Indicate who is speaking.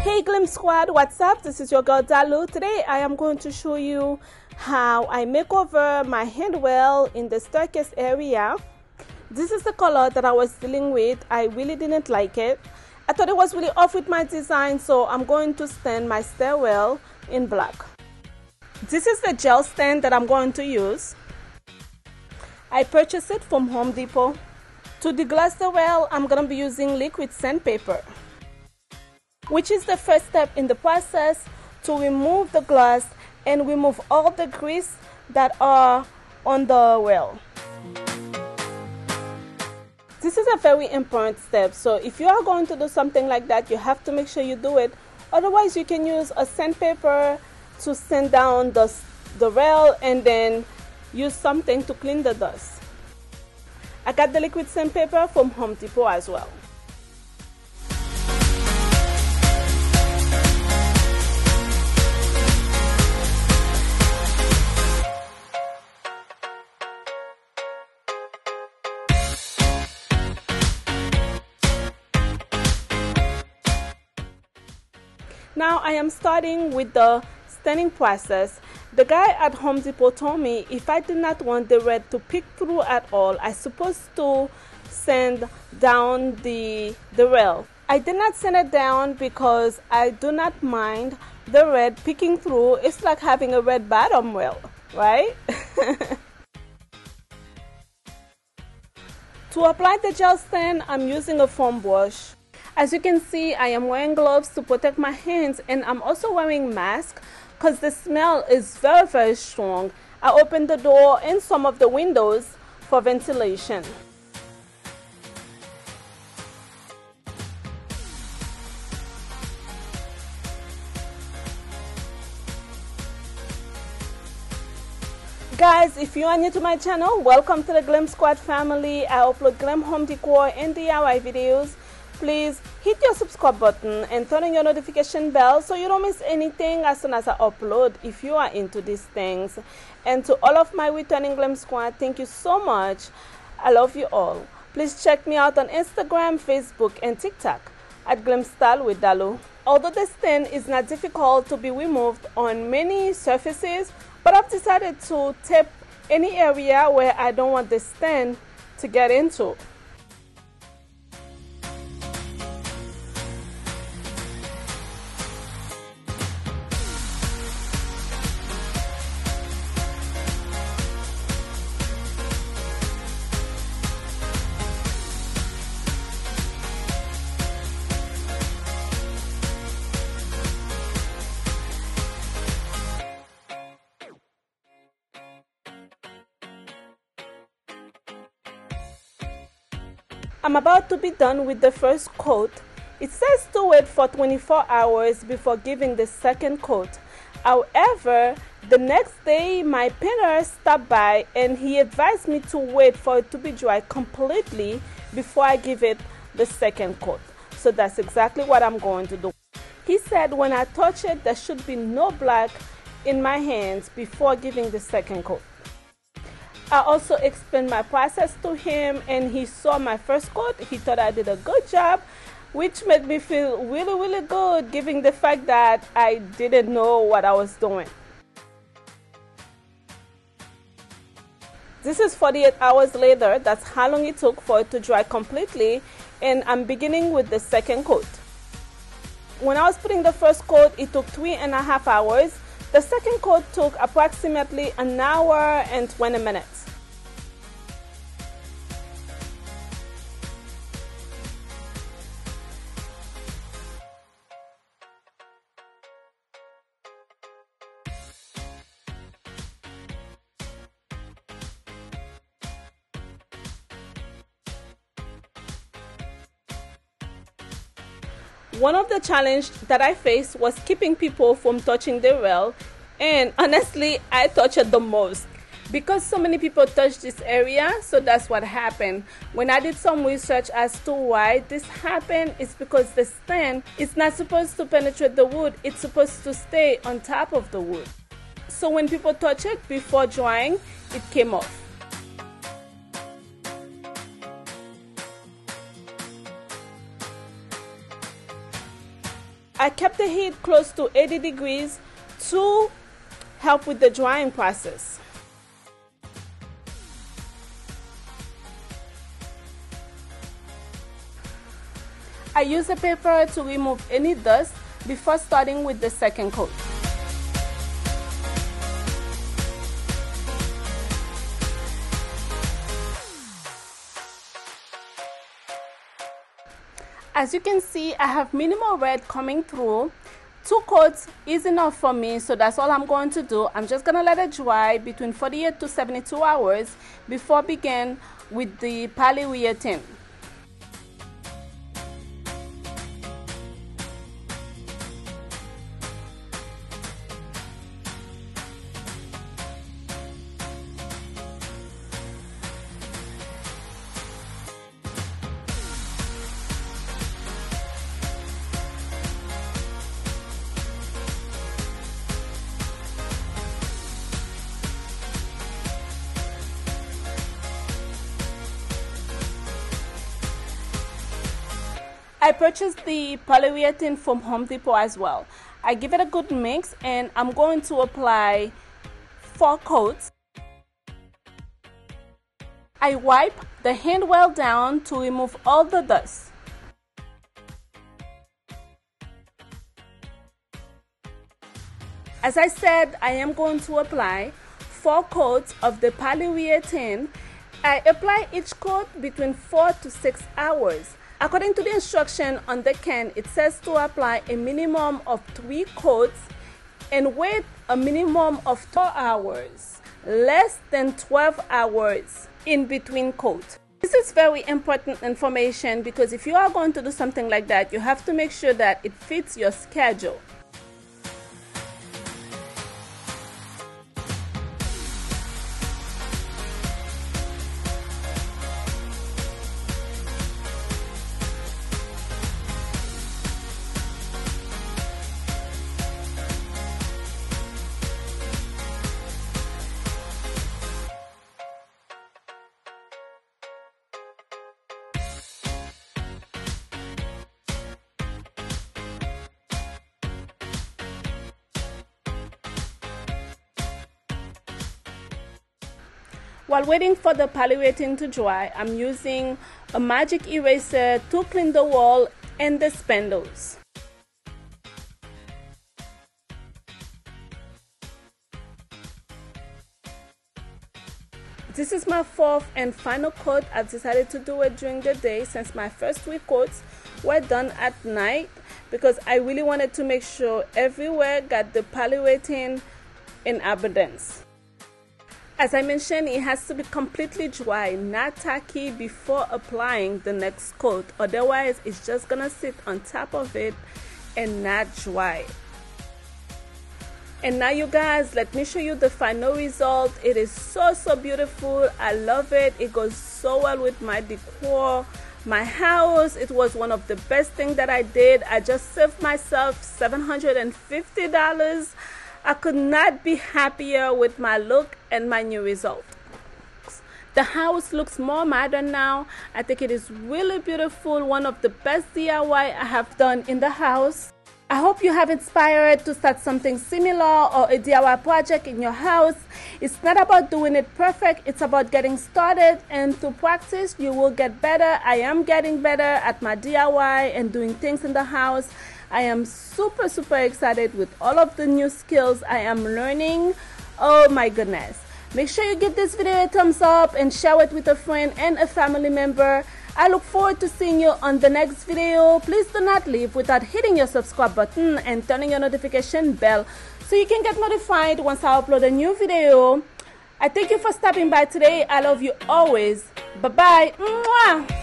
Speaker 1: Hey Glam Squad, what's up? This is your girl Dalou. Today I am going to show you how I make over my handrail in the staircase area. This is the color that I was dealing with. I really didn't like it. I thought it was really off with my design, so I'm going to stand my stairwell in black. This is the gel stand that I'm going to use. I purchased it from Home Depot. To deglass the rail, I'm going to be using liquid sandpaper, which is the first step in the process to remove the glass and remove all the grease that are on the rail. This is a very important step, so if you are going to do something like that, you have to make sure you do it. Otherwise, you can use a sandpaper to sand down the rail and then use something to clean the dust. I got the liquid sandpaper from Home Depot as well. Now I am starting with the standing process. The guy at Home Depot told me if I did not want the red to peek through at all, I'm supposed to sand down the rail. I did not sand it down because I do not mind the red peeking through. It's like having a red bottom rail, right? To apply the gel stand, I'm using a foam brush. As you can see, I am wearing gloves to protect my hands, and I'm also wearing mask because the smell is very, very strong. I opened the door and some of the windows for ventilation. Guys, if you are new to my channel, welcome to the Glam Squad family. I upload glam home decor and DIY videos. Please hit your subscribe button and turn on your notification bell so you don't miss anything as soon as I upload if you are into these things. And to all of my returning Glam Squad, thank you so much. I love you all. Please check me out on Instagram, Facebook, and TikTok at Glam Style with Dalou. Although the stand is not difficult to be removed on many surfaces, but I've decided to tape any area where I don't want the stand to get into. I'm about to be done with the first coat. It says to wait for 24 hours before giving the second coat. However, the next day my painter stopped by and he advised me to wait for it to be dry completely before I give it the second coat. So that's exactly what I'm going to do. He said when I touch it, there should be no black in my hands before giving the second coat. I also explained my process to him and he saw my first coat. He thought I did a good job, which made me feel really, really good given the fact that I didn't know what I was doing. This is 48 hours later. That's how long it took for it to dry completely, and I'm beginning with the second coat. When I was putting the first coat, it took 3.5 hours. The second coat took approximately an hour and 20 minutes. One of the challenges that I faced was keeping people from touching the rail, and honestly, I touched it the most because so many people touch this area. So that's what happened. When I did some research as to why this happened, it's because the stand is not supposed to penetrate the wood. It's supposed to stay on top of the wood. So when people touch it before drying, it came off. I kept the heat close to 80 degrees to help with the drying process. I use a paper to remove any dust before starting with the second coat. As you can see, I have minimal red coming through. 2 coats is enough for me, so that's all I'm going to do. I'm just going to let it dry between 48 to 72 hours before begin with the polyurethane. I purchased the polyurethane from Home Depot as well. I give it a good mix and I'm going to apply 4 coats. I wipe the hand well down to remove all the dust. As I said, I am going to apply 4 coats of the polyurethane. I apply each coat between 4 to 6 hours. According to the instruction on the can, it says to apply a minimum of 3 coats and wait a minimum of 4 hours, less than 12 hours in between coats. This is very important information because if you are going to do something like that, you have to make sure that it fits your schedule. While waiting for the polyurethane to dry, I'm using a magic eraser to clean the wall and the spindles. This is my 4th and final coat. I've decided to do it during the day since my first 3 coats were done at night because I really wanted to make sure everywhere got the polyurethane in abundance. As I mentioned, it has to be completely dry, not tacky, before applying the next coat. Otherwise, it's just gonna sit on top of it and not dry. And now you guys, let me show you the final result. It is so beautiful. I love it. It goes so well with my decor, my house. It was one of the best things that I did. I just saved myself $750. I could not be happier with my look and my new result. The house looks more modern now. I think it is really beautiful. One of the best DIY I have done in the house. I hope you have inspired to start something similar or a DIY project in your house. It's not about doing it perfect. It's about getting started, and through practice you will get better. I am getting better at my DIY and doing things in the house. I am super excited with all of the new skills I am learning. Oh my goodness. Make sure you give this video a thumbs up and share it with a friend and a family member. I look forward to seeing you on the next video. Please do not leave without hitting your subscribe button and turning your notification bell so you can get notified once I upload a new video. I thank you for stopping by today. I love you always. Bye-bye.